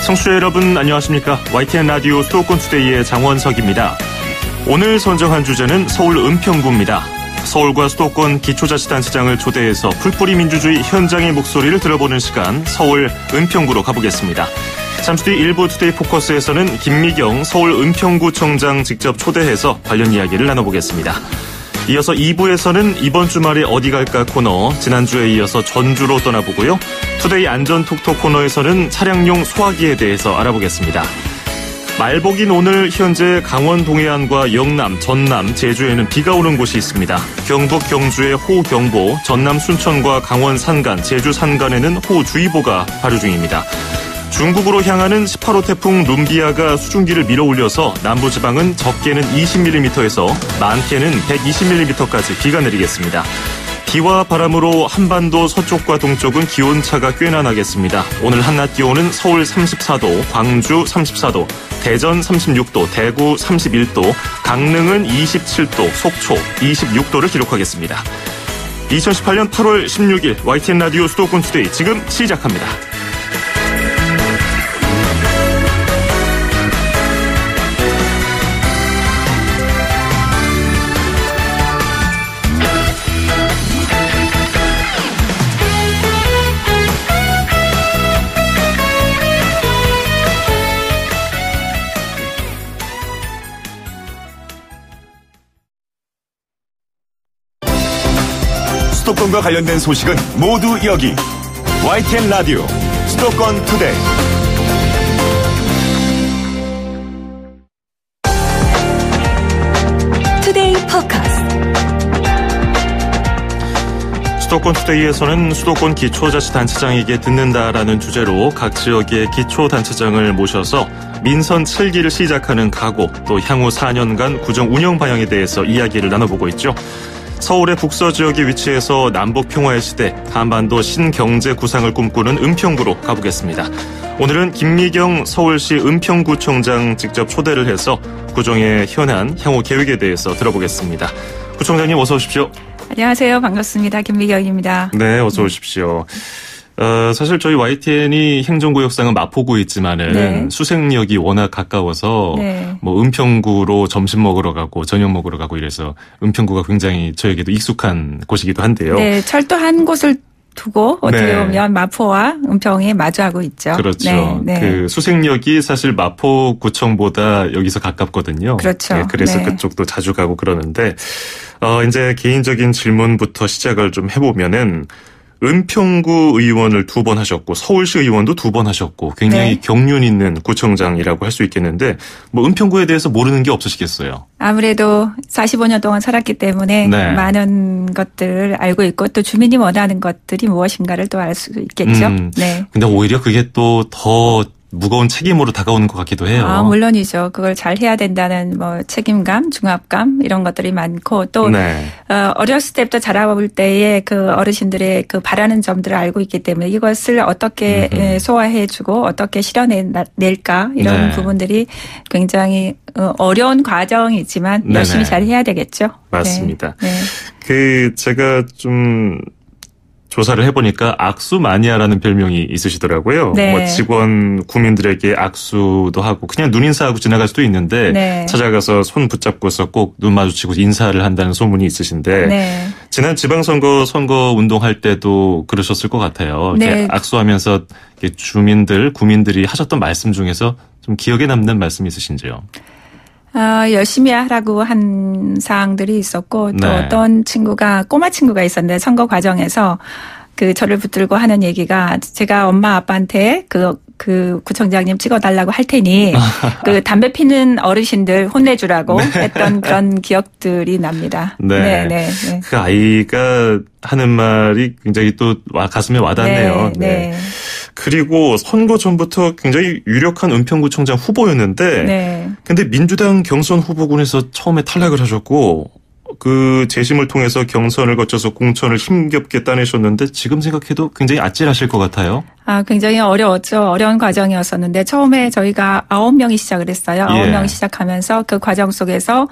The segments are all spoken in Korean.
청취자 여러분 안녕하십니까? YTN 라디오 수도권 투데이의 장원석입니다. 오늘 선정한 주제는 서울 은평구입니다. 서울과 수도권 기초자치단체장을 초대해서 풀뿌리 민주주의 현장의 목소리를 들어보는 시간, 서울 은평구로 가보겠습니다. 잠시 뒤 일부 투데이 포커스에서는 김미경 서울 은평구청장 직접 초대해서 관련 이야기를 나눠보겠습니다. 이어서 2부에서는 이번 주말에 어디 갈까 코너, 지난주에 이어서 전주로 떠나보고요. 투데이 안전톡톡 코너에서는 차량용 소화기에 대해서 알아보겠습니다. 말복인 오늘 현재 강원 동해안과 영남, 전남, 제주에는 비가 오는 곳이 있습니다. 경북 경주의 호우경보, 전남 순천과 강원 산간, 제주 산간에는 호우주의보가 발효 중입니다. 중국으로 향하는 18호 태풍 눈비아가 수증기를 밀어올려서 남부지방은 적게는 20mm에서 많게는 120mm까지 비가 내리겠습니다. 비와 바람으로 한반도 서쪽과 동쪽은 기온차가 꽤나 나겠습니다. 오늘 한낮 기온은 서울 34도, 광주 34도, 대전 36도, 대구 31도, 강릉은 27도, 속초 26도를 기록하겠습니다. 2018년 8월 16일 YTN 라디오 수도권 투데이 지금 시작합니다. 수도권과 관련된 소식은 모두 여기 YTN 라디오 수도권 투데이. 투데이 포커스. 수도권 투데이에서는 수도권 기초자치단체장에게 듣는다라는 주제로 각 지역의 기초단체장을 모셔서 민선 7기를 시작하는 각오, 또 향후 4년간 구정 운영 방향에 대해서 이야기를 나눠보고 있죠. 서울의 북서지역에 위치해서 남북 평화의 시대, 한반도 신경제 구상을 꿈꾸는 은평구로 가보겠습니다. 오늘은 김미경 서울시 은평구청장 직접 초대를 해서 구정의 현안, 향후 계획에 대해서 들어보겠습니다. 구청장님 어서 오십시오. 안녕하세요. 반갑습니다. 김미경입니다. 네, 어서 오십시오. 사실 저희 YTN이 행정구역상은 마포구에 있지만은 네. 수색역이 워낙 가까워서 네. 뭐 은평구로 점심 먹으러 가고 저녁 먹으러 가고 이래서 은평구가 굉장히 저에게도 익숙한 곳이기도 한데요. 네, 철도 한 곳을 두고 어떻게 네. 보면 마포와 은평이 마주하고 있죠. 그렇죠. 네, 네. 그 수색역이 사실 마포구청보다 여기서 가깝거든요. 그렇죠. 네, 그래서 네. 그쪽도 자주 가고 그러는데 이제 개인적인 질문부터 시작을 좀 해보면은. 은평구 의원을 2번 하셨고 서울시 의원도 2번 하셨고 굉장히 네. 경륜 있는 구청장이라고 할 수 있겠는데 뭐 은평구에 대해서 모르는 게 없으시겠어요? 아무래도 45년 동안 살았기 때문에 네. 많은 것들을 알고 있고 또 주민이 원하는 것들이 무엇인가를 또 알 수 있겠죠. 네. 근데 오히려 그게 또 더 무거운 책임으로 다가오는 것 같기도 해요. 물론이죠. 그걸 잘 해야 된다는 뭐 책임감, 중압감 이런 것들이 많고 또 네. 어렸을 때부터 자라볼 때의 그 어르신들의 그 바라는 점들을 알고 있기 때문에 이것을 어떻게 소화해주고 어떻게 실현낼까 이런 네. 부분들이 굉장히 어려운 과정이지만 네네. 열심히 잘 해야 되겠죠. 맞습니다. 네. 제가 좀 조사를 해보니까 악수 마니아라는 별명이 있으시더라고요. 네. 뭐 직원 구민들에게 악수도 하고 그냥 눈 인사하고 지나갈 수도 있는데 네. 찾아가서 손 붙잡고서 꼭 눈 마주치고 인사를 한다는 소문이 있으신데 네. 지난 지방선거 운동할 때도 그러셨을 것 같아요. 네. 이렇게 악수하면서 이렇게 주민들 구민들이 하셨던 말씀 중에서 좀 기억에 남는 말씀이 있으신지요? 열심히 하라고 한 사항들이 있었고 또 네. 어떤 꼬마 친구가 있었는데 선거 과정에서 저를 붙들고 하는 얘기가 제가 엄마 아빠한테 그 구청장님 찍어달라고 할 테니 담배 피는 어르신들 혼내주라고 했던 그런 기억들이 납니다. 네. 네. 그 아이가 하는 말이 굉장히 또 가슴에 와닿네요. 네. 그리고 선거 전부터 굉장히 유력한 은평구청장 후보였는데 네. 근데 민주당 경선 후보군에서 처음에 탈락을 하셨고 그 재심을 통해서 경선을 거쳐서 공천을 힘겹게 따내셨는데 지금 생각해도 굉장히 아찔하실 것 같아요. 굉장히 어려웠죠. 어려운 과정이었었는데 처음에 저희가 9명이 시작을 했어요. 9명이 시작하면서 그 과정 속에서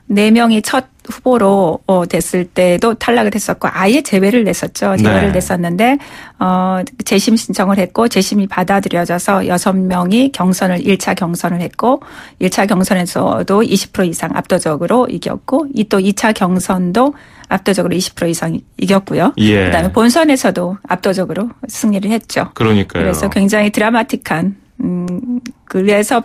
4명이 첫 후보로 됐을 때도 탈락을 했었고 아예 제외를 냈었죠. 제외를 냈었는데 재심 신청을 했고 재심이 받아들여져서 6명이 경선을 1차 경선을 했고 1차 경선에서도 20% 이상 압도적으로 이겼고 또 2차 경선도 압도적으로 20% 이상 이겼고요. 예. 그다음에 본선에서도 압도적으로 승리를 했죠. 그러니까요. 그래서 굉장히 드라마틱한 그래서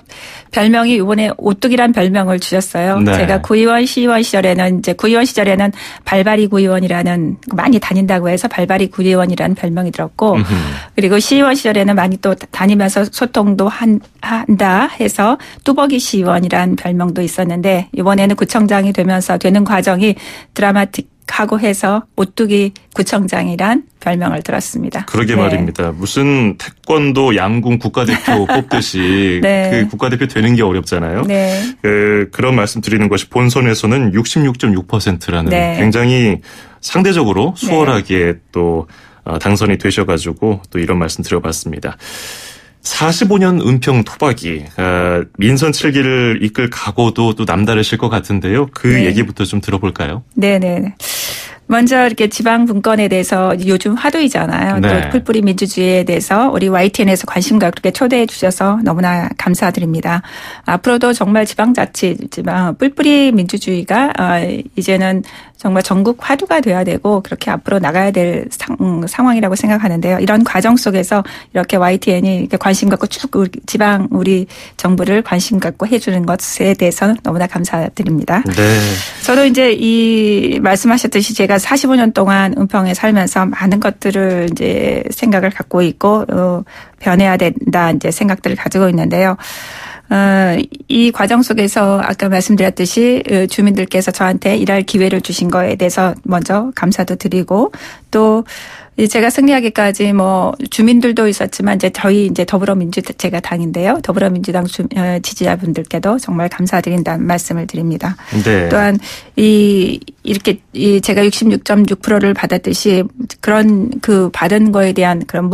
별명이 이번에 오뚜기란 별명을 주셨어요. 네. 제가 구의원, 시의원 시절에는 이제 구의원 시절에는 발발이 구의원이라는 많이 다닌다고 해서 발발이 구의원이라는 별명이 들었고 그리고 시의원 시절에는 많이 또 다니면서 소통도 한다 해서 뚜벅이 시의원이라는 별명도 있었는데 이번에는 구청장이 되면서 되는 과정이 드라마틱하고 해서 오뚜기 구청장이란 별명을 들었습니다. 그러게 네. 말입니다. 무슨 태권도 양궁 국가대표 뽑듯이 네. 그 국가대표 되는 게 어렵잖아요. 네. 그런 말씀 드리는 것이 본선에서는 66.6%라는 네. 굉장히 상대적으로 수월하게 또 당선이 되셔가지고 또 이런 말씀 드려봤습니다. 45년 은평 토박이 민선 7기를 이끌 각오도 또 남다르실 것 같은데요. 그 네. 얘기부터 좀 들어볼까요? 네네. 먼저 이렇게 지방 분권에 대해서 요즘 화두이잖아요. 네. 또 풀뿌리 민주주의에 대해서 우리 YTN에서 관심과 그렇게 초대해 주셔서 너무나 감사드립니다. 앞으로도 정말 지방 풀뿌리 민주주의가 이제는 정말 전국 화두가 돼야 되고 그렇게 앞으로 나가야 될 상황이라고 생각하는데요. 이런 과정 속에서 이렇게 YTN이 이렇게 관심 갖고 쭉 지방 우리 정부를 관심 갖고 해주는 것에 대해서는 너무나 감사드립니다. 네. 저도 이제 이 말씀하셨듯이 제가 45년 동안 은평에 살면서 많은 것들을 이제 생각을 갖고 있고 변해야 된다 이제 생각들을 가지고 있는데요. 이 과정 속에서 아까 말씀드렸듯이 주민들께서 저한테 일할 기회를 주신 거에 대해서 먼저 감사도 드리고 또 제가 승리하기까지 뭐 주민들도 있었지만 이제 저희 이제 제가 당인데요. 더불어민주당 지지자분들께도 정말 감사드린다는 말씀을 드립니다. 네. 또한 이렇게 제가 66.6%를 받았듯이 그런 받은 거에 대한 그런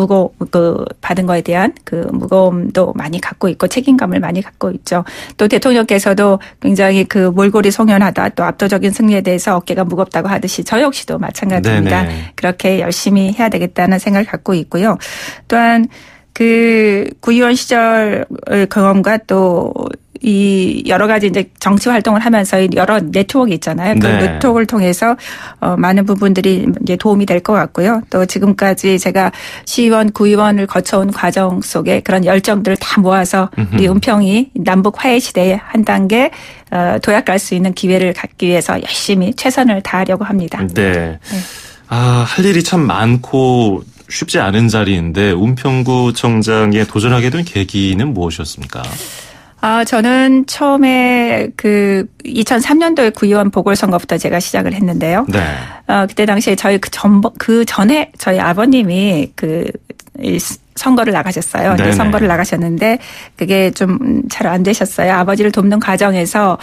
받은 거에 대한 그 무거움도 많이 갖고 있고 책임감을 많이 갖고 있죠. 또 대통령께서도 굉장히 몰골이 송연하다 또 압도적인 승리에 대해서 어깨가 무겁다고 하듯이 저 역시도 마찬가지입니다. 네네. 그렇게 열심히 해야 되겠다는 생각을 갖고 있고요. 또한 구의원 시절 경험과 또 이 여러 가지 이제 정치 활동을 하면서 여러 네트워크 있잖아요. 그 네. 네트워크를 통해서 많은 부분들이 이제 도움이 될 것 같고요. 또 지금까지 제가 시의원, 구의원을 거쳐온 과정 속에 그런 열정들을 다 모아서 우리 은평이 남북 화해 시대에 한 단계 도약할 수 있는 기회를 갖기 위해서 열심히 최선을 다하려고 합니다. 네. 할 일이 참 많고 쉽지 않은 자리인데 은평구청장에 도전하게 된 계기는 무엇이었습니까? 저는 처음에 2003년도에 구의원 보궐선거부터 제가 시작을 했는데요. 네. 그때 당시에 저희 전에 저희 아버님이 이 선거를 나가셨어요. 네네. 선거를 나가셨는데 그게 좀 잘 안 되셨어요. 아버지를 돕는 과정에서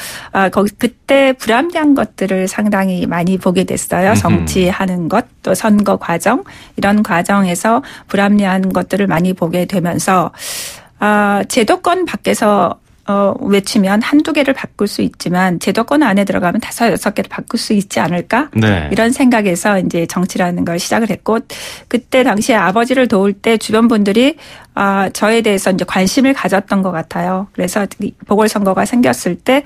그때 불합리한 것들을 상당히 많이 보게 됐어요. 정치하는 것, 또 선거 과정 이런 과정에서 불합리한 것들을 많이 보게 되면서 제도권 밖에서 외치면 한두 개를 바꿀 수 있지만 제도권 안에 들어가면 5, 6개를 바꿀 수 있지 않을까? 네. 이런 생각에서 이제 정치라는 걸 시작을 했고 그때 당시에 아버지를 도울 때 주변 분들이 저에 대해서 이제 관심을 가졌던 것 같아요. 그래서 보궐선거가 생겼을 때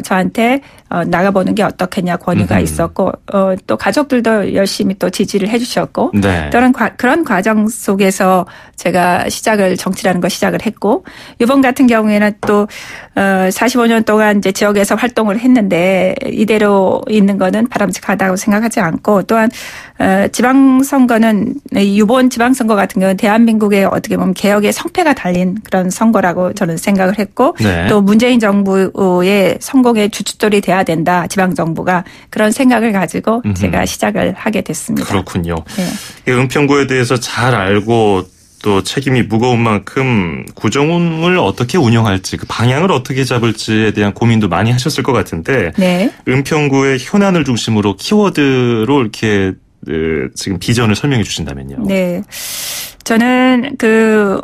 저한테 나가보는 게 어떻겠냐 권유가 있었고 또 가족들도 열심히 또 지지를 해주셨고 네. 그런 과정 속에서 제가 정치라는 걸 시작을 했고 이번 같은 경우에는 또 45년 동안 이제 지역에서 활동을 했는데 이대로 있는 거는 바람직하다고 생각하지 않고 또한 지방선거는 이번 지방선거 같은 경우는 대한민국의 어떻게 보면 개혁의 성패가 달린 그런 선거라고 저는 생각을 했고 네. 또 문재인 정부의 성공의 주춧돌이 돼야 된다. 지방정부가 그런 생각을 가지고 제가 시작을 하게 됐습니다. 그렇군요. 네. 은평구에 대해서 잘 알고 또 책임이 무거운 만큼 구청을 어떻게 운영할지 그 방향을 어떻게 잡을지에 대한 고민도 많이 하셨을 것 같은데 네. 은평구의 현안을 중심으로 키워드로 이렇게 지금 비전을 설명해 주신다면요. 네. 저는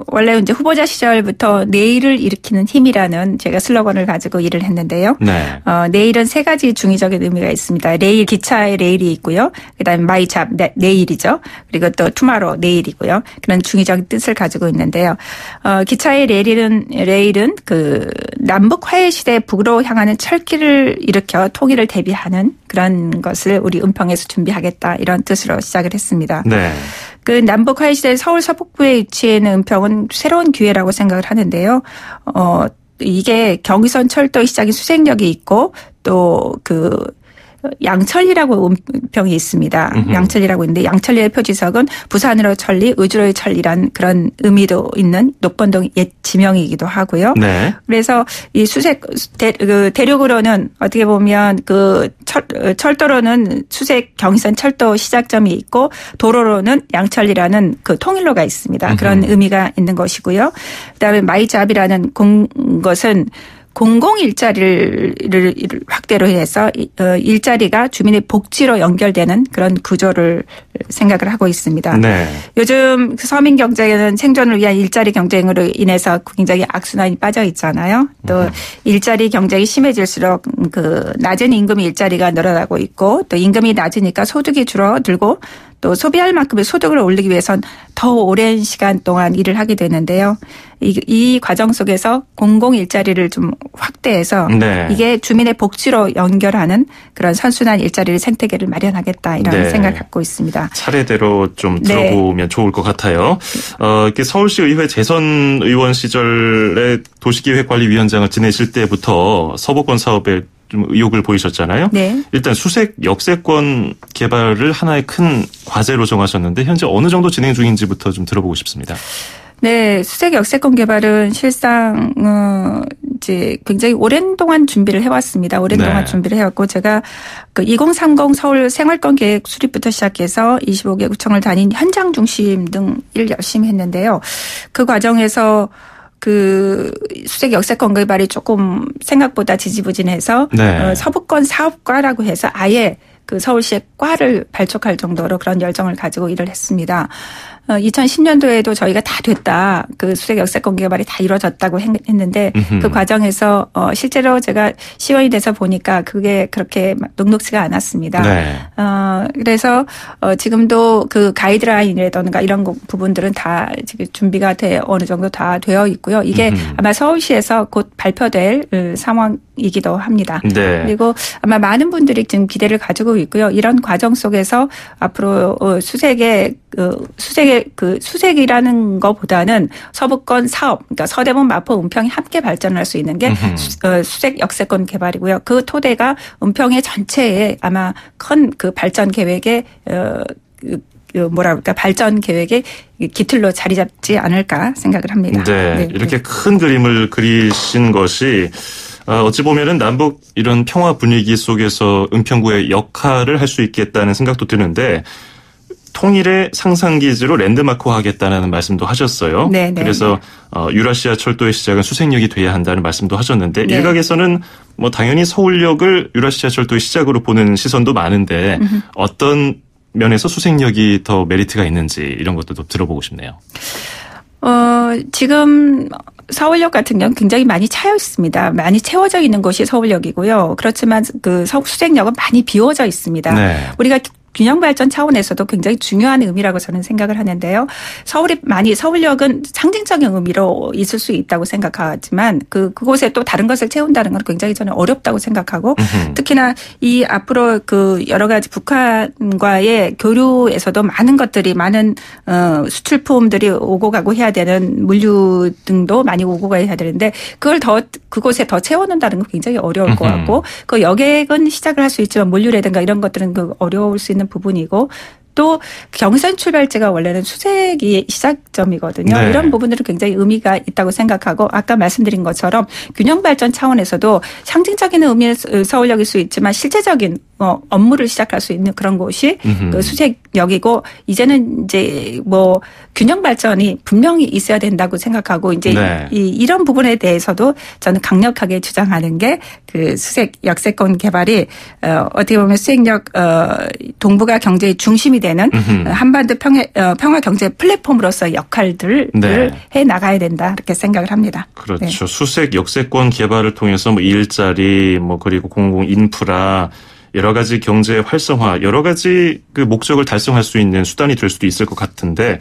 원래 이제 후보자 시절부터 내일을 일으키는 힘이라는 제가 슬로건을 가지고 일을 했는데요. 네. 내일은 세 가지 중의적인 의미가 있습니다. 레일, 기차의 레일이 있고요. 그다음에 마이 잡, 내일이죠. 그리고 또 투마로, 내일이고요. 그런 중의적인 뜻을 가지고 있는데요. 기차의 레일은 남북 화해 시대 북으로 향하는 철길을 일으켜 통일을 대비하는 그런 것을 우리 은평에서 준비하겠다 이런 뜻으로 시작을 했습니다. 네. 남북 화해 시대 서울 서북부에 위치해 있는 은평은 새로운 기회라고 생각을 하는데요. 이게 경의선 철도 시작인 수색역이 있고 또 양천리라고 은평이 있습니다. 양천리라고 있는데 양천리의 표지석은 부산으로 천리, 의주로의 천리란 그런 의미도 있는 녹번동 옛 지명이기도 하고요. 네. 그래서 이 대륙으로는 어떻게 보면 철도로는 수색 경의선 철도 시작점이 있고 도로로는 양천리라는 통일로가 있습니다. 그런 의미가 있는 것이고요. 그다음에 마이잡이라는 것은 공공 일자리를 확대로 해서 일자리가 주민의 복지로 연결되는 그런 구조를 생각을 하고 있습니다. 네. 요즘 서민 경제는 생존을 위한 일자리 경쟁으로 인해서 굉장히 악순환이 빠져 있잖아요. 또 일자리 경쟁이 심해질수록 낮은 임금의 일자리가 늘어나고 있고 또 임금이 낮으니까 소득이 줄어들고 또 소비할 만큼의 소득을 올리기 위해선 더 오랜 시간 동안 일을 하게 되는데요. 이 과정 속에서 공공 일자리를 좀 확대해서 네. 이게 주민의 복지로 연결하는 그런 선순환 일자리를 생태계를 마련하겠다 이런 네. 생각을 갖고 있습니다. 차례대로 좀 들어보면 네. 좋을 것 같아요. 이렇게 서울시 의회 재선 의원 시절에 도시기획관리위원장을 지내실 때부터 서부권 사업에 좀 의욕을 보이셨잖아요. 네. 일단 수색 역세권 개발을 하나의 큰 과제로 정하셨는데 현재 어느 정도 진행 중인지부터 좀 들어보고 싶습니다. 네, 수색 역세권 개발은 실상 이제 굉장히 오랜 동안 준비를 해왔습니다. 오랜 동안 네. 준비를 해왔고 제가 2030 서울 생활권 계획 수립부터 시작해서 25개 구청을 다닌 현장 중심 등 일 열심히 했는데요. 그 과정에서 수색 역세권 개발이 조금 생각보다 지지부진해서 네. 서부권 사업과라고 해서 아예 서울시의 과를 발족할 정도로 그런 열정을 가지고 일을 했습니다. 2010년도에도 저희가 다 됐다. 수색 역세권 개발이 다 이루어졌다고 했는데 그 과정에서 실제로 제가 시원이 돼서 보니까 그게 그렇게 녹록지가 않았습니다. 네. 그래서 지금도 가이드라인이라든가 이런 부분들은 다 지금 준비가 어느 정도 다 되어 있고요. 이게 아마 서울시에서 곧 발표될 상황이기도 합니다. 네. 그리고 아마 많은 분들이 지금 기대를 가지고 있고요. 이런 과정 속에서 앞으로 수색이라는 것보다는 서부권 사업, 그러니까 서대문, 마포, 은평이 함께 발전할 수 있는 게 수색 역세권 개발이고요. 그 토대가 은평의 전체에 아마 큰 발전 계획에 발전 계획의 기틀로 자리 잡지 않을까 생각을 합니다. 네. 네. 이렇게 큰 그림을 그리신 것이 어찌 보면은 남북 이런 평화 분위기 속에서 은평구의 역할을 할 수 있겠다는 생각도 드는데 통일의 상상기지로 랜드마크화하겠다는 말씀도 하셨어요. 네, 네. 그래서 유라시아 철도의 시작은 수색역이 돼야 한다는 말씀도 하셨는데 네. 일각에서는 당연히 서울역을 유라시아 철도의 시작으로 보는 시선도 많은데 어떤 면에서 수색역이 더 메리트가 있는지 이런 것도 들어보고 싶네요. 지금 서울역 같은 경우는 굉장히 많이 차여 있습니다. 많이 채워져 있는 곳이 서울역이고요. 그렇지만 수색역은 많이 비워져 있습니다. 네. 우리가 균형 발전 차원에서도 굉장히 중요한 의미라고 저는 생각을 하는데요. 서울역은 상징적인 의미로 있을 수 있다고 생각하지만 그곳에 또 다른 것을 채운다는 건 굉장히 저는 어렵다고 생각하고 특히나 이 앞으로 여러 가지 북한과의 교류에서도 많은 수출품들이 오고 가고 해야 되는 물류 등도 많이 오고 가야 해야 되는데 그곳에 더 채워놓는다는 건 굉장히 어려울 것 같고 여객은 시작을 할 수 있지만 물류라든가 이런 것들은 어려울 수 있는 부분이고 또 경의선 출발지가 원래는 수색이 시작점이거든요. 네. 이런 부분들은 굉장히 의미가 있다고 생각하고 아까 말씀드린 것처럼 균형 발전 차원에서도 상징적인 의미의 서울역일 수 있지만 실제적인 업무를 시작할 수 있는 그런 곳이 그 수색역이고 이제는 이제 뭐 균형 발전이 분명히 있어야 된다고 생각하고 이제 네. 이런 부분에 대해서도 저는 강력하게 주장하는 게 그 수색 역세권 개발이 어떻게 보면 수색역 동북아 경제의 중심이 되는 한반도 평화 경제 플랫폼으로서 역할들을 네. 해 나가야 된다 이렇게 생각을 합니다. 그렇죠. 네. 수색 역세권 개발을 통해서 뭐 일자리 뭐 그리고 공공 인프라 여러 가지 경제 활성화, 여러 가지 그 목적을 달성할 수 있는 수단이 될 수도 있을 것 같은데,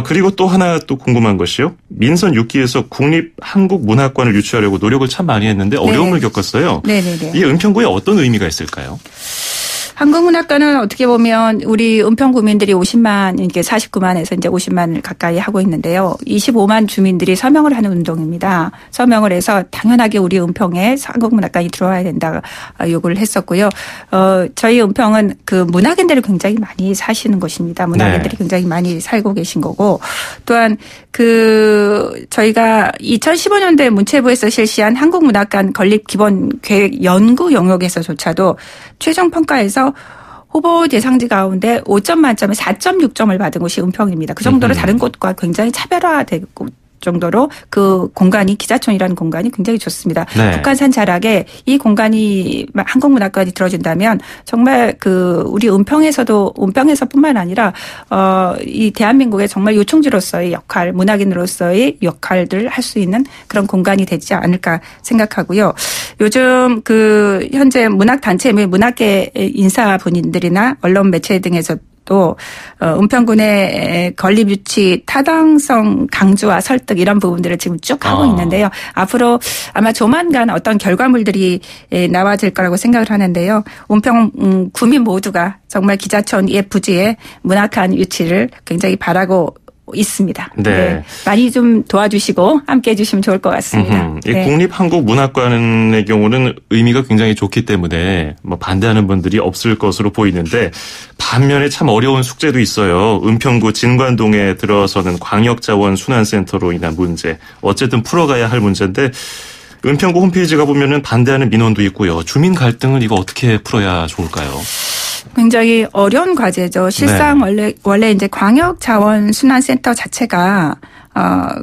그리고 또 하나 또 궁금한 것이요. 민선 6기에서 국립 한국 문학관을 유치하려고 노력을 참 많이 했는데 어려움을 겪었어요. 네네네. 이 은평구에 어떤 의미가 있을까요? 한국문학관은 어떻게 보면 우리 은평 구민들이 50만, 이게 49만에서 이제 50만을 가까이 하고 있는데요. 25만 주민들이 서명을 하는 운동입니다. 서명을 해서 당연하게 우리 은평에 한국문학관이 들어와야 된다 요구를 했었고요. 저희 은평은 그 문학인들이 굉장히 많이 사시는 곳입니다. 문학인들이 네. 굉장히 많이 살고 계신 거고 또한 저희가 2015년도에 문체부에서 실시한 한국문학관 건립 기본 계획 연구 영역에서조차도 최종 평가에서 후보 대상지 가운데 5점 만점에 4.6점을 받은 곳이 은평입니다. 그 정도로 다른 곳과 굉장히 차별화되고 정도로 그 공간이 기자촌이라는 공간이 굉장히 좋습니다. 네. 북한산 자락에 이 공간이 한국문학관이 들어준다면 정말 우리 은평에서뿐만 아니라 이 대한민국의 정말 요충지로서의 역할, 문학인으로서의 역할들을 할 수 있는 그런 공간이 되지 않을까 생각하고요. 요즘 현재 문학단체 및 문학계 인사분들이나 언론 매체 등에서 또 은평군의 건립 유치 타당성 강조와 설득 이런 부분들을 지금 쭉 하고 있는데요. 앞으로 아마 조만간 어떤 결과물들이 나와질 거라고 생각을 하는데요. 은평 구민 모두가 정말 기자촌 옛 부지에 문학관 유치를 굉장히 바라고 있습니다. 네. 네. 많이 좀 도와주시고 함께해 주시면 좋을 것 같습니다. 이 네. 국립한국문학관의 경우는 의미가 굉장히 좋기 때문에 뭐 반대하는 분들이 없을 것으로 보이는데 반면에 참 어려운 숙제도 있어요. 은평구 진관동에 들어서는 광역자원 순환센터로 인한 문제. 어쨌든 풀어가야 할 문제인데 은평구 홈페이지 가보면은 반대하는 민원도 있고요. 주민 갈등을 이거 어떻게 풀어야 좋을까요? 굉장히 어려운 과제죠. 실상 원래 이제 광역자원순환센터 자체가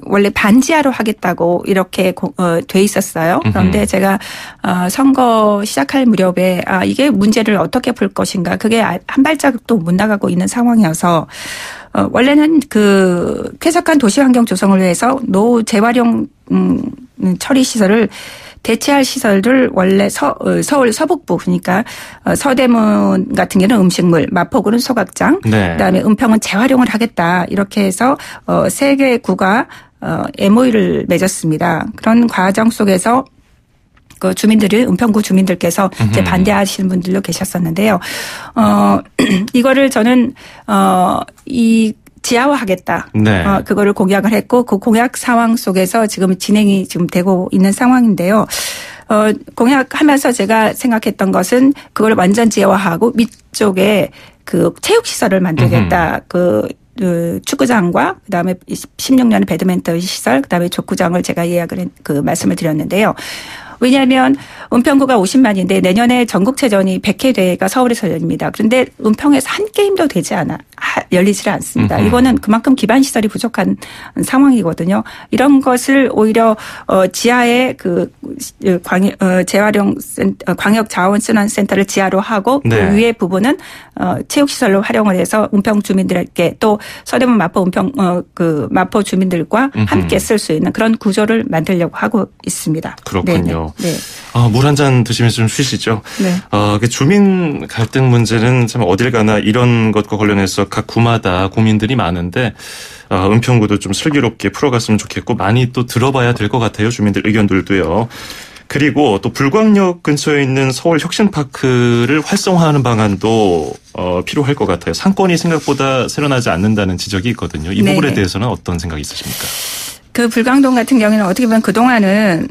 원래 반지하로 하겠다고 이렇게 돼 있었어요. 그런데 제가 선거 시작할 무렵에 이게 문제를 어떻게 풀 것인가 그게 한 발자국도 못 나가고 있는 상황이어서 원래는 쾌적한 도시환경 조성을 위해서 노후 재활용 처리 시설을 대체할 시설들 원래 서울 서북부 그러니까 서대문 같은 경우는 음식물, 마포구는 소각장, 네. 그다음에 은평은 재활용을 하겠다 이렇게 해서 세 개 구가 MOU를 맺었습니다. 그런 과정 속에서 은평구 주민들께서 이제 반대하시는 분들도 계셨었는데요. 이거를 저는 지하화하겠다. 네. 그거를 공약을 했고 그 공약 상황 속에서 지금 진행이 되고 있는 상황인데요. 공약하면서 제가 생각했던 것은 그걸 완전 지하화하고 밑쪽에 체육시설을 만들겠다. 축구장과 그다음에 16년의 배드민턴 시설 그다음에 족구장을 제가 말씀을 드렸는데요. 왜냐하면 은평구가 50만인데 내년에 전국체전이 100회 대회가 서울에서 열립니다. 그런데 은평에서 한 게임도 열리지 않습니다. 이거는 그만큼 기반 시설이 부족한 상황이거든요. 이런 것을 오히려 지하에 광역자원순환센터를 지하로 하고 네. 그 위에 부분은 체육시설로 활용을 해서 은평 주민들에게 또 서대문 마포 마포 주민들과 함께 쓸 수 있는 그런 구조를 만들려고 하고 있습니다. 그렇군요. 네. 물 한 잔 드시면서 좀 쉬시죠. 네. 주민 갈등 문제는 참 어딜 가나 이런 것과 관련해서 각 구마다 고민들이 많은데 은평구도 좀 슬기롭게 풀어갔으면 좋겠고 많이 또 들어봐야 될 것 같아요. 주민들 의견들도요. 그리고 또 불광역 근처에 있는 서울 혁신파크를 활성화하는 방안도 필요할 것 같아요. 상권이 생각보다 새어나지 않는다는 지적이 있거든요. 이 부분에 대해서는 어떤 생각이 있으십니까? 불광동 같은 경우에는 어떻게 보면 그동안은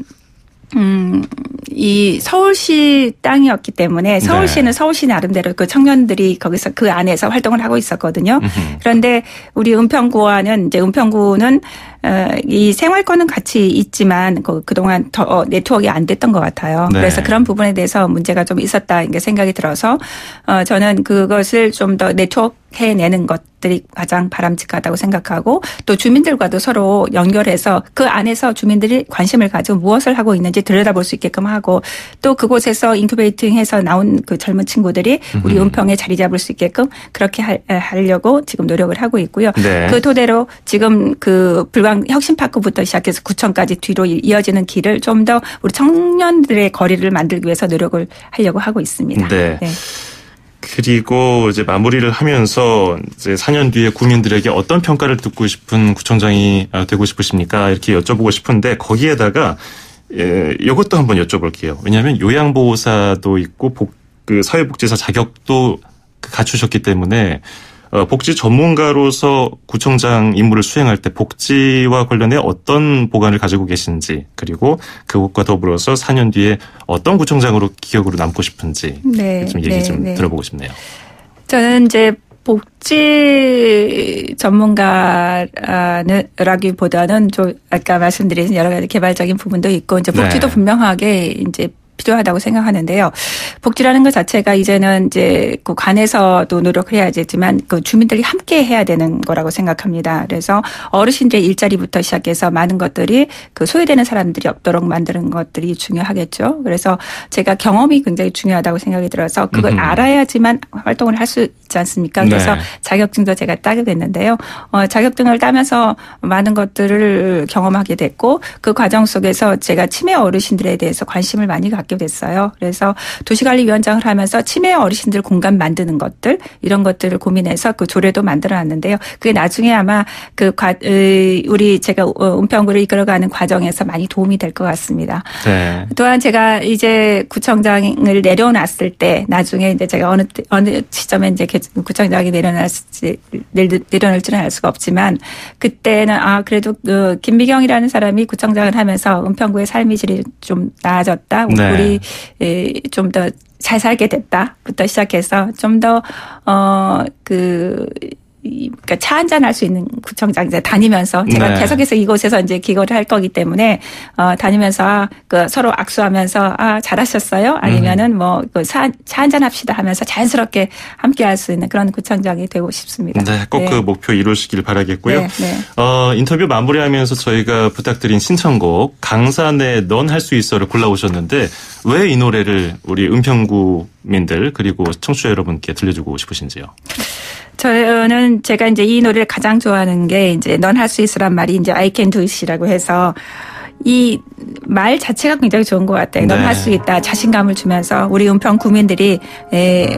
이 서울시 땅이었기 때문에 서울시는 서울시 나름대로 청년들이 거기서 그 안에서 활동을 하고 있었거든요. 그런데 우리 은평구와는 이제 은평구는 이 생활권은 같이 있지만 그동안 더 네트워크가 안 됐던 것 같아요. 네. 그래서 그런 부분에 대해서 문제가 좀 있었다 이게 생각이 들어서 저는 그것을 좀 더 네트워크 해내는 것들이 가장 바람직하다고 생각하고 또 주민들과도 서로 연결해서 그 안에서 주민들이 관심을 가지고 무엇을 하고 있는지 들여다볼 수 있게끔 하고 또 그곳에서 인큐베이팅해서 나온 그 젊은 친구들이 우리 은평에 자리 잡을 수 있게끔 그렇게 하려고 지금 노력을 하고 있고요. 네. 그 토대로 지금 그 불광 혁신파크부터 시작해서 구청까지 뒤로 이어지는 길을 좀 더 우리 청년들의 거리를 만들기 위해서 노력을 하려고 하고 있습니다. 네. 그리고 이제 마무리를 하면서 이제 4년 뒤에 국민들에게 어떤 평가를 듣고 싶은 구청장이 되고 싶으십니까? 이렇게 여쭤보고 싶은데 거기에다가 이것도 한번 여쭤볼게요. 왜냐하면 요양보호사도 있고 그 사회복지사 자격도 갖추셨기 때문에 복지 전문가로서 구청장 임무를 수행할 때 복지와 관련해 어떤 보관을 가지고 계신지 그리고 그것과 더불어서 4년 뒤에 어떤 구청장으로 기억으로 남고 싶은지 좀 얘기 좀 들어보고 싶네요. 저는 이제 복지 전문가라기보다는 좀 아까 말씀드린 여러 가지 개발적인 부분도 있고 이제 복지도 분명하게 이제 필요하다고 생각하는데요. 복지라는 것 자체가 이제는 이제 그 관에서도 노력을 해야겠지만 그 주민들이 함께 해야 되는 거라고 생각합니다. 그래서 어르신들의 일자리부터 시작해서 많은 것들이 그 소외되는 사람들이 없도록 만드는 것들이 중요하겠죠. 그래서 제가 경험이 굉장히 중요하다고 생각이 들어서 그걸 알아야지만 활동을 할 수 있지 않습니까? 그래서 자격증도 제가 따게 됐는데요. 자격증을 따면서 많은 것들을 경험하게 됐고 그 과정 속에서 제가 치매 어르신들에 대해서 관심을 많이 갖게 됐어요. 그래서 도시관리위원장을 하면서 치매 어르신들 공간 만드는 것들 이런 것들을 고민해서 그 조례도 만들어놨는데요. 그게 나중에 아마 우리 제가 은평구를 이끌어가는 과정에서 많이 도움이 될 것 같습니다. 네. 또한 제가 이제 구청장을 내려놨을 때 나중에 이제 제가 어느 시점에 이제 구청장이 내려놓을지는 알 수가 없지만 그때는 그래도 김미경이라는 사람이 구청장을 하면서 은평구의 삶의 질이 좀 나아졌다. 우리 좀 더 잘 살게 됐다부터 시작해서 좀 더 그러니까 차 한잔 할 수 있는 구청장 이제 다니면서 제가 계속해서 이곳에서 이제 기거를 할 거기 때문에 다니면서 그 서로 악수하면서 잘하셨어요? 아니면은 뭐 차 한잔 합시다 하면서 자연스럽게 함께 할 수 있는 그런 구청장이 되고 싶습니다. 네, 꼭 그 목표 이루시길 바라겠고요. 인터뷰 마무리하면서 저희가 부탁드린 신청곡 강산의 넌 할 수 있어를 골라오셨는데 왜 이 노래를 우리 은평구민들 그리고 청취자 여러분께 들려주고 싶으신지요? 저는 제가 이제 이 노래를 가장 좋아하는 게 이제 넌 할 수 있어란 말이 이제 I can do it이라고 해서 이 말 자체가 굉장히 좋은 것 같아요. 넌 할 수 있다. 자신감을 주면서 우리 은평 구민들이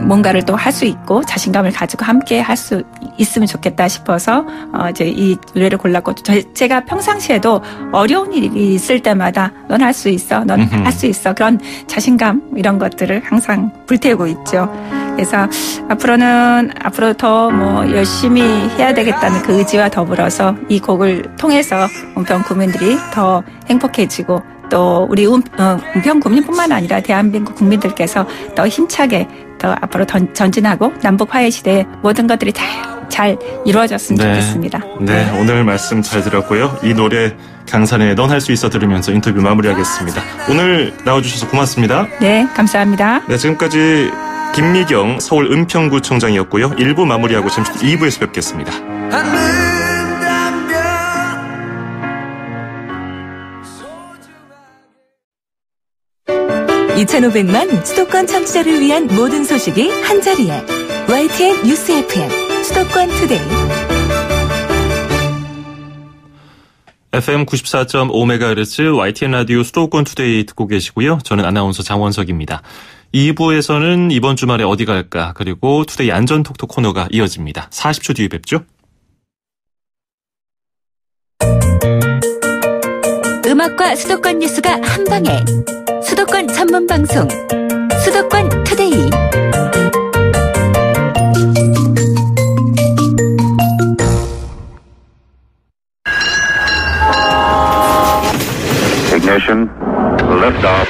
뭔가를 또 할 수 있고 자신감을 가지고 함께 할 수 있으면 좋겠다 싶어서 이제 이 노래를 골랐고 제가 평상시에도 어려운 일이 있을 때마다 넌 할 수 있어. 넌 할 수 있어. 그런 자신감 이런 것들을 항상 불태우고 있죠. 그래서 앞으로 더 뭐 열심히 해야 되겠다는 그 의지와 더불어서 이 곡을 통해서 은평 구민들이 더 행복해지고 또 우리 은평 구민뿐만 아니라 대한민국 국민들께서 더 힘차게 더 앞으로 전진하고 남북 화해 시대에 모든 것들이 잘 이루어졌으면 좋겠습니다. 네, 오늘 말씀 잘 들었고요. 이 노래 강산에 넌 할 수 있어 들으면서 인터뷰 마무리하겠습니다. 오늘 나와주셔서 고맙습니다. 네, 감사합니다. 네, 지금까지 김미경 서울 은평구청장이었고요. 1부 마무리하고 잠시 2부에서 뵙겠습니다. 2,500만 수도권 청취자를 위한 모든 소식이 한자리에 YTN 뉴스 FM 수도권 투데이 FM 94.5MHz YTN 라디오 수도권 투데이 듣고 계시고요. 저는 아나운서 장원석입니다. 2부에서는 이번 주말에 어디 갈까 그리고 투데이 안전톡톡 코너가 이어집니다. 40초 뒤에 뵙죠. 음악과 수도권 뉴스가 한방에 수도권 전문 방송 수도권 투데이 Ignition, lift off.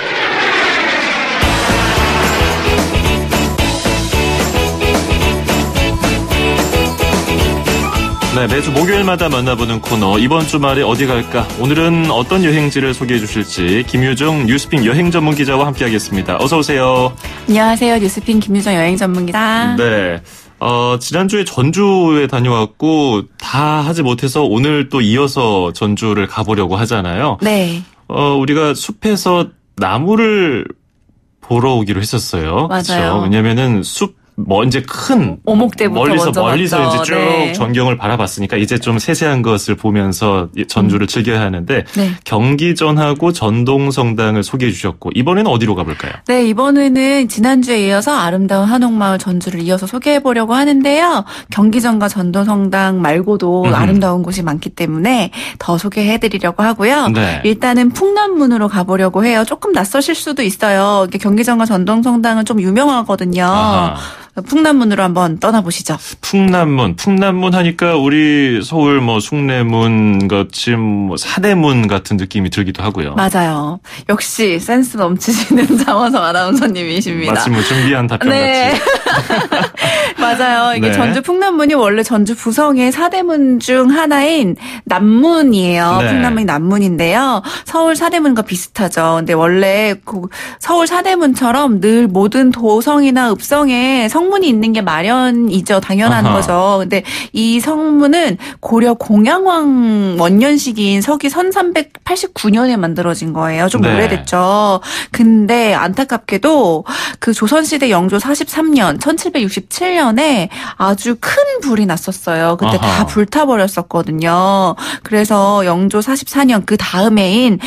네, 매주 목요일마다 만나보는 코너 이번 주말에 어디 갈까? 오늘은 어떤 여행지를 소개해 주실지 김유정 뉴스핑 여행 전문 기자와 함께하겠습니다. 어서 오세요. 안녕하세요. 뉴스핑 김유정 여행 전문기다. 네. 지난주에 전주에 다녀왔고 다 하지 못해서 오늘 또 이어서 전주를 가보려고 하잖아요. 네. 우리가 숲에서 나무를 보러 오기로 했었어요. 맞아요. 그렇죠? 왜냐면은 숲 이제 큰 오목대부터 멀리서 이제 쭉 네. 전경을 바라봤으니까 이제 좀 세세한 것을 보면서 전주를 즐겨야 하는데 네. 경기전하고 전동성당을 소개해 주셨고 이번에는 어디로 가볼까요? 네, 이번에는 지난주에 이어서 아름다운 한옥마을 전주를 이어서 소개해보려고 하는데요. 경기전과 전동성당 말고도 아름다운 곳이 많기 때문에 더 소개해드리려고 하고요. 네. 일단은 풍남문으로 가보려고 해요. 조금 낯서실 수도 있어요. 경기전과 전동성당은 좀 유명하거든요. 아하. 풍남문으로 한번 떠나보시죠. 풍남문 하니까 우리 서울 숭례문 같이 사대문 같은 느낌이 들기도 하고요. 맞아요. 역시 센스 넘치시는 장원성 아나운서님이십니다. 마침 준비한 답변 네. 같이. 맞아요. 이게 네. 전주 풍남문이 원래 전주 부성의 사대문 중 하나인 남문이에요. 네. 풍남문이 남문인데요. 서울 사대문과 비슷하죠. 근데 원래 서울 사대문처럼 늘 모든 도성이나 읍성에 성문이 있는 게 마련이죠. 당연한 아하. 거죠. 근데 이 성문은 고려 공양왕 원년 시기인 서기 1389년에 만들어진 거예요. 좀 네. 오래됐죠. 근데 안타깝게도 그 조선시대 영조 43년 1767년에 아주 큰 불이 났었어요. 그때 아하. 다 불타버렸었거든요. 그래서 영조 44년 그 다음해인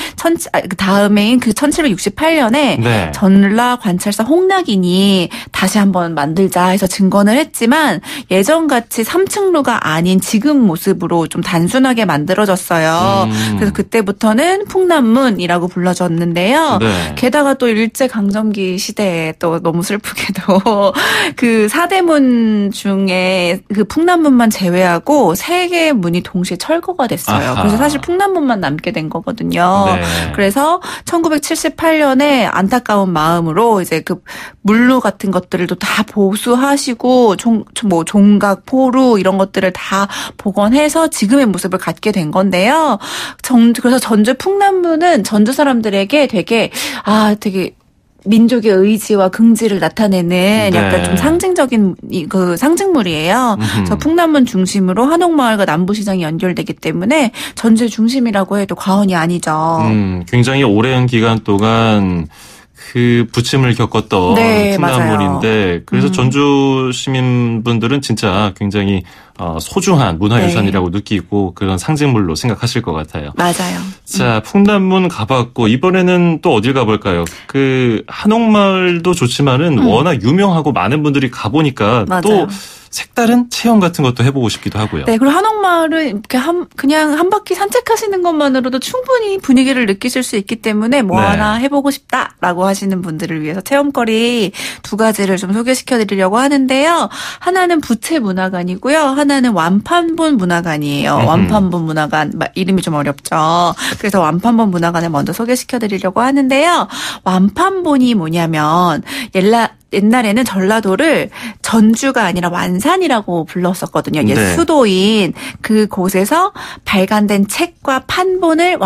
그 1768년에 네. 전라 관찰사 홍낙인이 다시 한번 만들자 해서 증건을 했지만 예전같이 3층로가 아닌 지금 모습으로 좀 단순하게 만들어졌어요. 그래서 그때부터는 풍남문이라고 불러졌는데요. 네. 게다가 또 일제강점기 시대에 또 너무 슬프게도 그 사대문 중에 그 풍남문만 제외하고 3개의 문이 동시에 철거가 됐어요. 아하. 그래서 사실 풍남문만 남게 된 거거든요. 네. 그래서 1978년에 안타까운 마음으로 이제 그 물로 같은 것들도 다 보수하시고 종각, 포루 이런 것들을 다 복원해서 지금의 모습을 갖게 된 건데요. 그래서 전주 풍남문은 전주 사람들에게 되게 민족의 의지와 긍지를 나타내는 약간 네. 좀 상징적인 그 상징물이에요. 그래서 풍남문 중심으로 한옥마을과 남부시장이 연결되기 때문에 전주의 중심이라고 해도 과언이 아니죠. 굉장히 오랜 기간 동안 그 부침을 겪었던 네, 풍남문인데 그래서 전주 시민분들은 진짜 굉장히 소중한 문화유산이라고 느끼고 그런 상징물로 생각하실 것 같아요. 맞아요. 자, 풍남문 가봤고 이번에는 또 어딜 가볼까요? 그 한옥마을도 좋지만은 워낙 유명하고 많은 분들이 가보니까 맞아요. 또 색다른 체험 같은 것도 해보고 싶기도 하고요. 네, 그리고 한옥마을은 이렇게 그냥 한 바퀴 산책하시는 것만으로도 충분히 분위기를 느끼실 수 있기 때문에 뭐 네. 하나 해보고 싶다라고 하시는 분들을 위해서 체험거리 2가지를 좀 소개시켜드리려고 하는데요. 하나는 부채문화관이고요. 하나는 완판본 문화관이에요. 완판본 문화관 이름이 좀 어렵죠. 그래서 완판본 문화관을 먼저 소개시켜드리려고 하는데요. 완판본이 뭐냐면 옛날에는 전라도를 전주가 아니라 완산이라고 불렀었거든요. 옛 네. 수도인 그곳에서 발간된 책과 판본을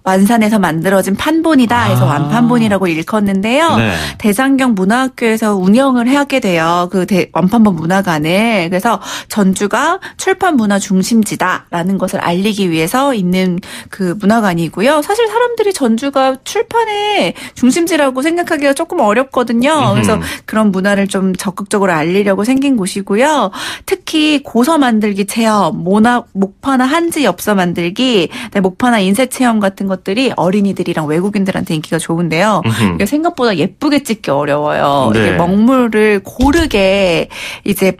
완산에서 만들어진 판본이다 해서 완판본이라고 일컫는데요. 네. 대장경 문화학교에서 운영을 하게 돼요. 그 완판본 문화관을. 그래서 전주가 출판 문화 중심지다라는 것을 알리기 위해서 있는 그 문화관이고요. 사실 사람들이 전주가 출판의 중심지라고 생각하기가 조금 어렵거든요. 그래서 그런 문화를 좀 적극적으로 알리려고 생긴 곳이고요. 특히 고서 만들기 체험, 목파나 한지 엽서 만들기, 목파나 인쇄 체험 같은 것들이 어린이들이랑 외국인들한테 인기가 좋은데요. 이게 생각보다 예쁘게 찍기 어려워요. 네. 이게 먹물을 고르게 이제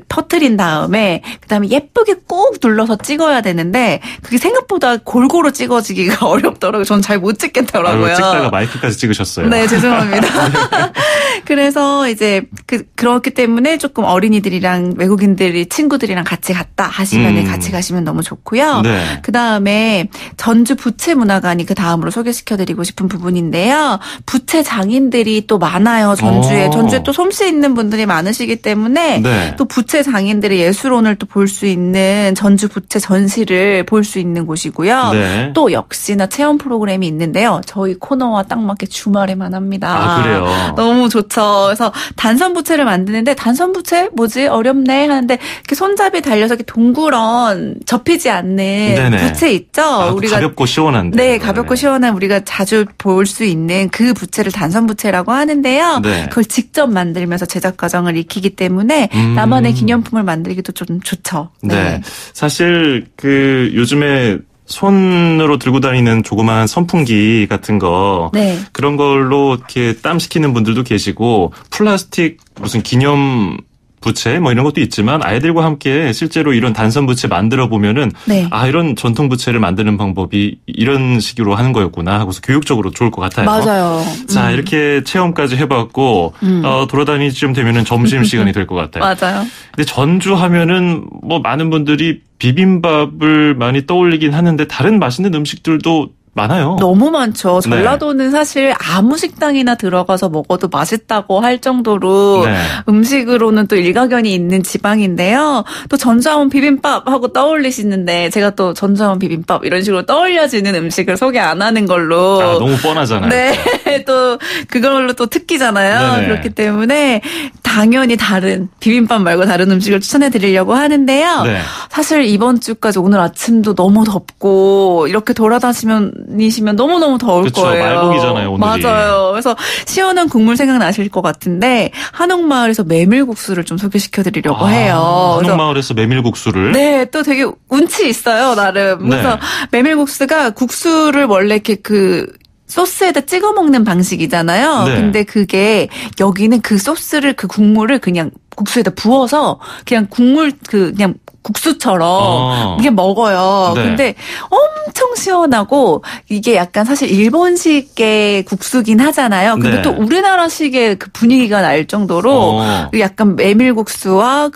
터트린 다음에 그다음에 예쁘게 꾹 눌러서 찍어야 되는데 그게 생각보다 골고루 찍어지기가 어렵더라고요. 저는 잘 못 찍겠더라고요. 찍다가 마이크까지 찍으셨어요. 네, 죄송합니다. 그래서 이제 그렇기 때문에 조금 어린이들이랑 외국인들이 친구들이랑 같이 갔다 하시면 같이 가시면 너무 좋고요. 네. 그다음에 전주 부채문화관이 그 다음으로 소개시켜드리고 싶은 부분인데요. 부채 장인들이 또 많아요. 전주에 또 솜씨 있는 분들이 많으시기 때문에 네. 또 부채 장인들의 예술혼을 또 볼 수 있는 전주 부채 전시를 볼 수 있는 곳이고요. 네. 또 역시나 체험 프로그램이 있는데요. 저희 코너와 딱 맞게 주말에만 합니다. 아, 그래요? 너무 좋죠. 그래서 단선 부채를 만드는데 단선 부채 뭐지 어렵네 하는데 이렇게 손잡이 달려서 이렇게 동그런 접히지 않는 네네. 부채 있죠. 우리가 가볍고 시원한데. 네, 가볍고 시원한 우리가 자주 볼 수 있는 그 부채를 단선 부채라고 하는데요. 네. 그걸 직접 만들면서 제작 과정을 익히기 때문에 나만의 기념품을 만들기도 좀 좋죠. 네. 사실 요즘에 손으로 들고 다니는 조그마한 선풍기 같은 거 네. 그런 걸로 이렇게 땀 식히는 분들도 계시고 플라스틱 무슨 기념 부채 뭐 이런 것도 있지만 아이들과 함께 실제로 이런 단선 부채 만들어 보면은 네. 이런 전통 부채를 만드는 방법이 이런 식으로 하는 거였구나 하고서 교육적으로 좋을 것 같아요. 맞아요. 자, 이렇게 체험까지 해봤고 돌아다니쯤 되면은 점심 시간이 될 것 같아요. 맞아요. 근데 전주 하면은 뭐 많은 분들이 비빔밥을 많이 떠올리긴 하는데 다른 맛있는 음식들도 많아요. 너무 많죠. 전라도는 사실 아무 식당이나 들어가서 먹어도 맛있다고 할 정도로 네. 음식으로는 또 일가견이 있는 지방인데요. 또 전주하면 비빔밥 하고 떠올리시는데 제가 또 전주하면 비빔밥 이런 식으로 떠올려지는 음식을 소개 안 하는 걸로. 너무 뻔하잖아요. 네. 또 그걸로 또 특기잖아요. 네네. 그렇기 때문에 당연히 다른 비빔밥 말고 다른 음식을 추천해 드리려고 하는데요. 네. 사실 이번 주까지 오늘 아침도 너무 덥고 이렇게 돌아다니시면 너무너무 더울 그쵸, 거예요. 말복이잖아요, 오늘이. 맞아요. 그래서 시원한 국물 생각나실 것 같은데 한옥마을에서 메밀국수를 좀 소개시켜드리려고 해요. 한옥마을에서 메밀국수를. 네, 또 되게 운치 있어요, 나름. 그래서 메밀국수가 국수를 원래 이렇게 소스에다 찍어 먹는 방식이잖아요. 네. 근데 그게 여기는 그 소스를 그 국물을 그냥 국수에다 부어서 그냥 그냥 국수처럼 이게 먹어요. 네. 근데 엄청 시원하고 이게 약간 사실 일본식의 국수긴 하잖아요. 근데 네. 또 우리나라식의 그 분위기가 날 정도로 약간 메밀국수와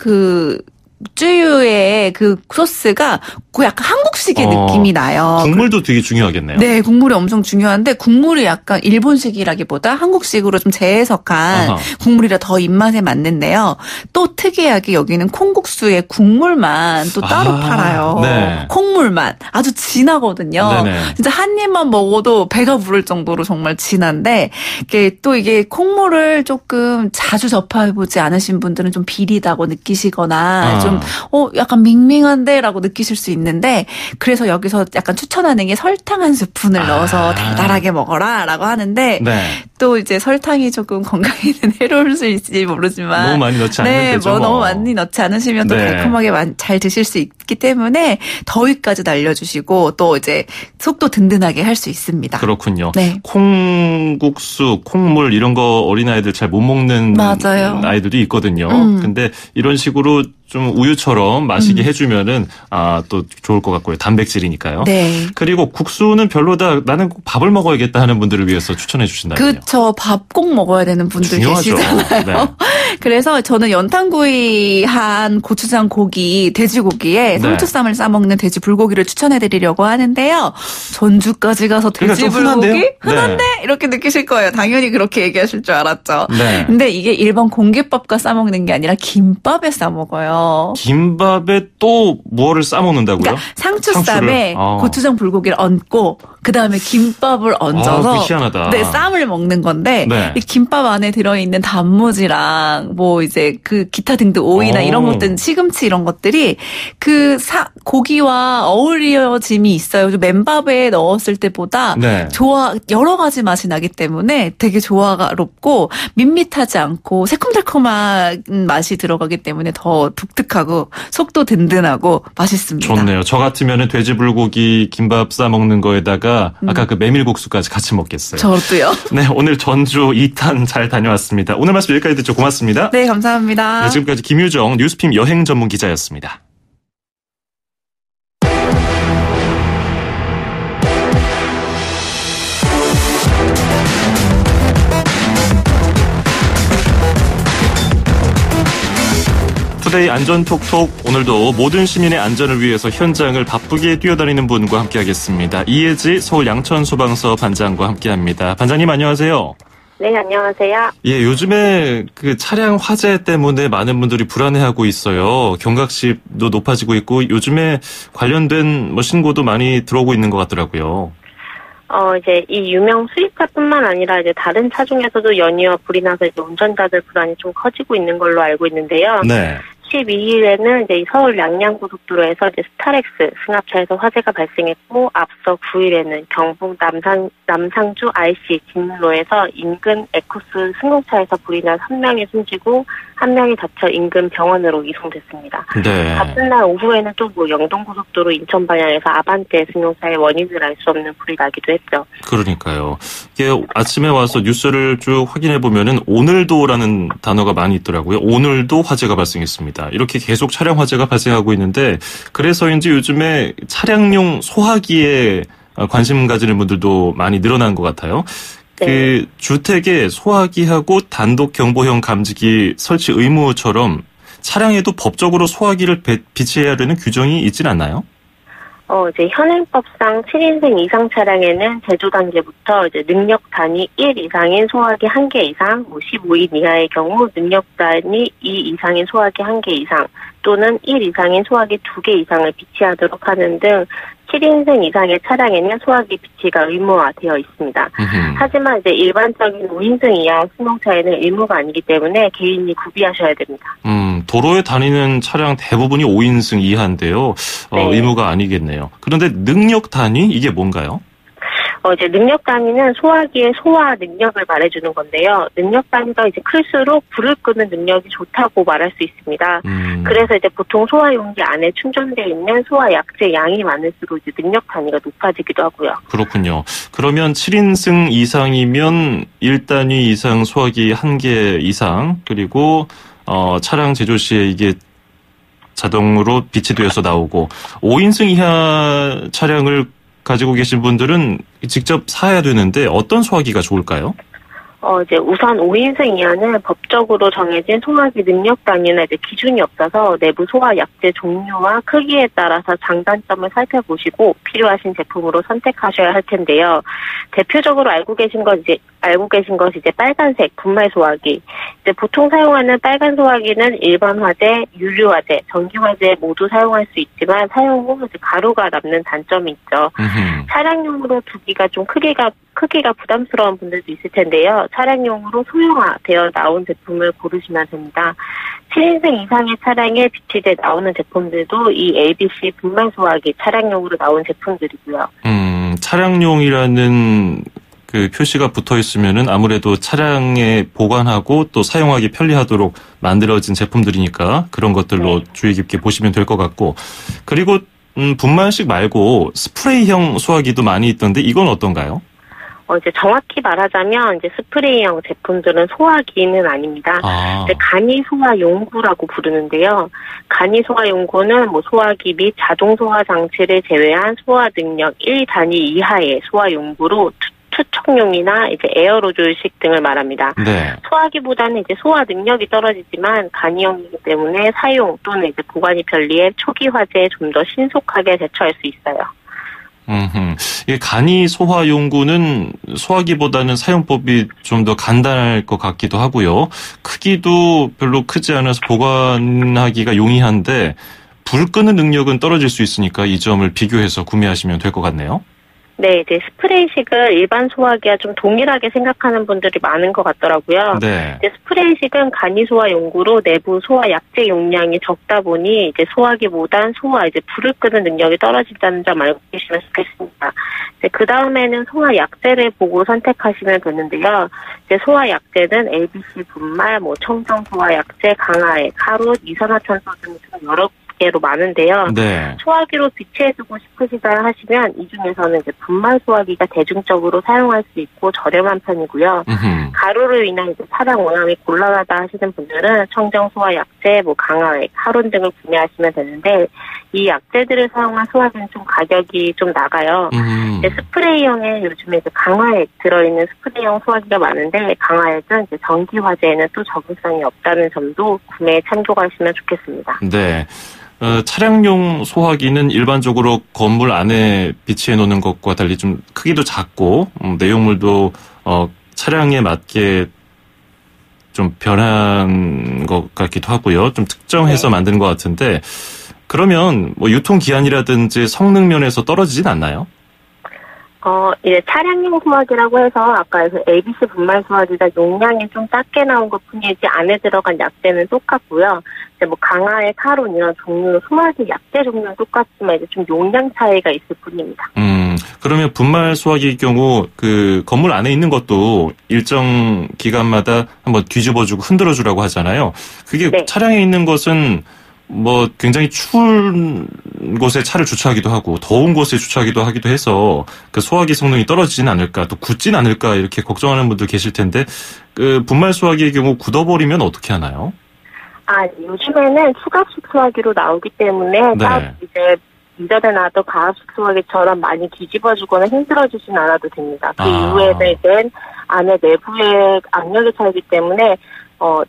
쯔유의 그 소스가 약간 한국식의 느낌이 나요. 국물도 되게 중요하겠네요. 네, 국물이 엄청 중요한데 국물이 약간 일본식이라기보다 한국식으로 좀 재해석한 국물이라 더 입맛에 맞는데요. 또 특이하게 여기는 콩국수의 국물만 또 따로 팔아요. 네. 콩물만 아주 진하거든요. 네네. 진짜 한 입만 먹어도 배가 부를 정도로 정말 진한데 이게 콩물을 조금 자주 접해보지 않으신 분들은 좀 비리다고 느끼시거나 좀 약간 밍밍한데라고 느끼실 수 있는데 그래서 여기서 약간 추천하는 게 설탕 한 스푼을 넣어서 달달하게 먹어라라고 하는데 네. 또 이제 설탕이 조금 건강에는 해로울 수 있을지 모르지만 너무 많이 넣지 않으면 되죠. 너무 많이 넣지 않으시면 또 달콤하게 잘 드실 수 있기 때문에 더위까지 날려주시고 또 이제 속도 든든하게 할 수 있습니다. 그렇군요. 네. 콩국수, 콩물 이런 거 어린아이들 잘 못 먹는 맞아요. 아이들도 있거든요. 근데 이런 식으로 좀 우유처럼 마시게 해주면은 또 좋을 것 같고요. 단백질이니까요. 네. 그리고 국수는 별로다. 나는 꼭 밥을 먹어야겠다 하는 분들을 위해서 추천해 주신다면요. 그렇죠. 밥 꼭 먹어야 되는 분들 중요하죠. 계시잖아요. 네. 그래서 저는 연탄구이 한 고추장 고기, 돼지고기에 상추쌈을 싸먹는 돼지 불고기를 추천해드리려고 하는데요. 전주까지 가서 돼지 불고기? 흔한데? 이렇게 느끼실 거예요. 당연히 그렇게 얘기하실 줄 알았죠. 네. 근데 이게 일반 공깃밥과 싸먹는 게 아니라 김밥에 싸먹어요. 김밥에 또 무엇을 싸먹는다고요? 그러니까 상추쌈에 고추장 불고기를 얹고 그다음에 김밥을 얹어서 희한하다. 네, 쌈을 먹는 건데 네. 이 김밥 안에 들어있는 단무지랑 뭐 이제 그 기타 등등 오이나 이런 것들 시금치 이런 것들이 고기와 어우러짐이 있어요. 맨밥에 넣었을 때보다 여러 가지 맛이 나기 때문에 되게 조화롭고 밋밋하지 않고 새콤달콤한 맛이 들어가기 때문에 더 독특하고 속도 든든하고 맛있습니다. 좋네요. 저 같으면은 돼지 불고기 김밥 싸 먹는 거에다가 아까 그 메밀국수까지 같이 먹겠어요. 저도요. 네, 오늘 전주 2탄 잘 다녀왔습니다. 오늘 말씀 여기까지 듣죠. 고맙습니다. 네, 감사합니다. 네, 지금까지 김유정 뉴스핌 여행 전문 기자였습니다. 투데이 안전톡톡, 오늘도 모든 시민의 안전을 위해서 현장을 바쁘게 뛰어다니는 분과 함께하겠습니다. 이혜지 서울 양천소방서 반장과 함께합니다. 반장님 안녕하세요. 네, 안녕하세요. 예, 요즘에 그 차량 화재 때문에 많은 분들이 불안해하고 있어요. 경각심도 높아지고 있고 요즘에 관련된 신고도 많이 들어오고 있는 것 같더라고요. 이제 이 유명 수입차뿐만 아니라 이제 다른 차 중에서도 연이어 불이 나서 이제 운전자들 불안이 좀 커지고 있는 걸로 알고 있는데요. 네. 12일에는 이제 서울 양양고속도로에서 이제 스타렉스 승합차에서 화재가 발생했고, 앞서 9일에는 경북 남상주 RC 진로에서 인근 에코스 승용차에서 불이 나 1명이 숨지고 1명이 다쳐 인근 병원으로 이송됐습니다. 네. 같은 날 오후에는 또 영동고속도로 인천 방향에서 아반떼 승용차의 원인을 알 수 없는 불이 나기도 했죠. 그러니까요. 이게 아침에 와서 뉴스를 쭉 확인해 보면은 오늘도라는 단어가 많이 있더라고요. 오늘도 화재가 발생했습니다. 이렇게 계속 차량 화재가 발생하고 있는데, 그래서인지 요즘에 차량용 소화기에 관심 가지는 분들도 많이 늘어난 것 같아요. 네. 그 주택에 소화기하고 단독 경보형 감지기 설치 의무처럼 차량에도 법적으로 소화기를 비치해야 되는 규정이 있진 않나요? 이제 현행법상 7인승 이상 차량에는 제조 단계부터 이제 능력 단위 1 이상인 소화기 1개 이상, 15인 이하의 경우 능력 단위 2 이상인 소화기 1개 이상, 또는 1 이상인 소화기 2개 이상을 비치하도록 하는 등 7인승 이상의 차량에는 소화기 비치가 의무화되어 있습니다. 하지만 이제 일반적인 5인승 이하 승용차에는 의무가 아니기 때문에 개인이 구비하셔야 됩니다. 도로에 다니는 차량 대부분이 5인승 이하인데요. 네. 의무가 아니겠네요. 그런데 능력 단위 이게 뭔가요? 이제 능력 단위는 소화기의 소화 능력을 말해주는 건데요. 능력 단위가 이제 클수록 불을 끄는 능력이 좋다고 말할 수 있습니다. 그래서 이제 보통 소화 용기 안에 충전되어 있는 소화 약재 양이 많을수록 이제 능력 단위가 높아지기도 하고요. 그렇군요. 그러면 7인승 이상이면 1단위 이상 소화기 1개 이상, 그리고 차량 제조 시에 이게 자동으로 비치되어서 나오고, 5인승 이하 차량을 가지고 계신 분들은 직접 사야 되는데 어떤 소화기가 좋을까요? 이제 우선 5인승 이하는 법적으로 정해진 소화기 능력 단위나 이제 기준이 없어서 내부 소화 약재 종류와 크기에 따라서 장단점을 살펴보시고 필요하신 제품으로 선택하셔야 할 텐데요. 대표적으로 알고 계신 것이 이제 빨간색 분말 소화기. 이제 보통 사용하는 빨간 소화기는 일반 화재, 유류 화재, 전기 화재 모두 사용할 수 있지만 사용 후 이제 가루가 남는 단점이 있죠. 차량용으로 두기가 좀 크기가 부담스러운 분들도 있을 텐데요. 차량용으로 소형화되어 나온 제품을 고르시면 됩니다. 7인승 이상의 차량에 비치돼 나오는 제품들도 이 ABC 분말 소화기 차량용으로 나온 제품들이고요. 차량용이라는 그 표시가 붙어 있으면은 아무래도 차량에 보관하고 또 사용하기 편리하도록 만들어진 제품들이니까 그런 것들로 주의 깊게 보시면 될 것 같고, 그리고 분말식 말고 스프레이형 소화기도 많이 있던데 이건 어떤가요? 이제 정확히 말하자면 이제 스프레이형 제품들은 소화기는 아닙니다. 이제 간이 소화 용구라고 부르는데요. 간이 소화 용구는 소화기 및 자동 소화 장치를 제외한 소화 능력 1단위 이하의 소화 용구로 투척용이나 이제 에어로졸식 등을 말합니다. 네. 소화기보다는 이제 소화 능력이 떨어지지만 간이용이기 때문에 사용 또는 이제 보관이 편리해 초기 화재에 좀 더 신속하게 대처할 수 있어요. 이 간이 소화 용구는 소화기보다는 사용법이 좀 더 간단할 것 같기도 하고요. 크기도 별로 크지 않아서 보관하기가 용이한데 불 끄는 능력은 떨어질 수 있으니까 이 점을 비교해서 구매하시면 될 것 같네요. 네, 이제 스프레이식을 일반 소화기와 좀 동일하게 생각하는 분들이 많은 것 같더라고요. 네. 이제 스프레이식은 간이 소화 용구로 내부 소화 약재 용량이 적다 보니 이제 소화기보단 이제 불을 끄는 능력이 떨어진다는 점 알고 계시면 좋겠습니다. 이제 그 다음에는 소화 약재를 보고 선택하시면 되는데요. 이제 소화 약재는 ABC 분말, 청정 소화 약재, 강화액, 카롯, 이산화탄소 등 여러 약재로 많은데요. 네. 소화기로 비치해두고 싶으시다 하시면 이 중에서는 이제 분말 소화기가 대중적으로 사용할 수 있고 저렴한 편이고요. 가루로 인한 이제 차량 오염이 곤란하다 하시는 분들은 청정 소화 약재, 강화액, 하론 등을 구매하시면 되는데 이 약재들을 사용한 소화기는 좀 가격이 좀 나가요. 이제 스프레이형에 요즘에 이제 강화액 들어있는 스프레이형 소화기가 많은데 강화액은 이제 전기 화재에는 또 적응성이 없다는 점도 구매에 참고하시면 좋겠습니다. 네. 차량용 소화기는 일반적으로 건물 안에 비치해 놓는 것과 달리 좀 크기도 작고 내용물도 차량에 맞게 좀 변한 것 같기도 하고요. 좀 특정해서 만든 것 같은데 그러면 유통기한이라든지 성능 면에서 떨어지진 않나요? 이제 차량용 소화기라고 해서 아까 ABC 분말 소화기가 용량이 좀 작게 나온 것 뿐이지 안에 들어간 약재는 똑같고요. 이제 강화의 카론 이런 종류 소화기 약재 종류는 똑같지만 이제 좀 용량 차이가 있을 뿐입니다. 그러면 분말 소화기의 경우 그 건물 안에 있는 것도 일정 기간마다 한번 뒤집어주고 흔들어주라고 하잖아요. 그게 네. 차량에 있는 것은 굉장히 추운 곳에 차를 주차하기도 하고 더운 곳에 주차하기도 하기도 해서 그 소화기 성능이 떨어지진 않을까 또 굳진 않을까 이렇게 걱정하는 분들 계실 텐데 그 분말 소화기의 경우 굳어버리면 어떻게 하나요? 요즘에는 수갑식 소화기로 나오기 때문에 네. 딱 이제 이전에 나왔던 가압식 소화기처럼 많이 뒤집어주거나 힘들어지진 않아도 됩니다. 그 이후에는 이제 안에 내부에 압력이 차이기 때문에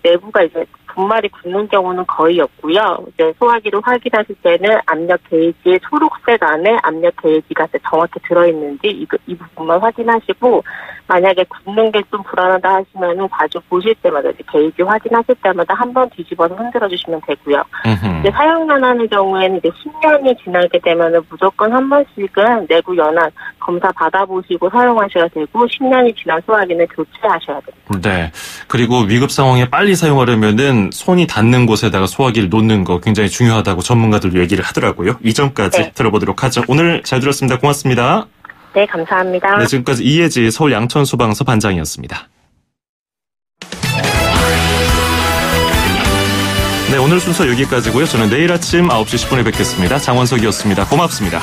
내부가 이제 분말이 굳는 경우는 거의 없고요. 이제 소화기를 확인하실 때는 압력 게이지 초록색 안에 압력 게이지가 정확히 들어있는지 이 부분만 확인하시고 만약에 굳는 게 좀 불안하다 하시면은 자주 보실 때마다 이제 게이지 확인하실 때마다 한 번 뒤집어서 흔들어 주시면 되고요. 이제 사용 연한의 경우에는 이제 10년이 지나게 되면은 무조건 한 번씩은 내부 연한 검사 받아보시고 사용하셔야 되고 10년이 지난 소화기는 교체하셔야 됩니다. 네. 그리고 위급 상황에 빨리 사용하려면은 손이 닿는 곳에다가 소화기를 놓는 거 굉장히 중요하다고 전문가들도 얘기를 하더라고요. 이 점까지 네. 들어보도록 하죠. 오늘 잘 들었습니다. 고맙습니다. 네, 감사합니다. 네, 지금까지 이혜지 서울 양천소방서 반장이었습니다. 네, 오늘 순서 여기까지고요. 저는 내일 아침 9시 10분에 뵙겠습니다. 장원석이었습니다. 고맙습니다.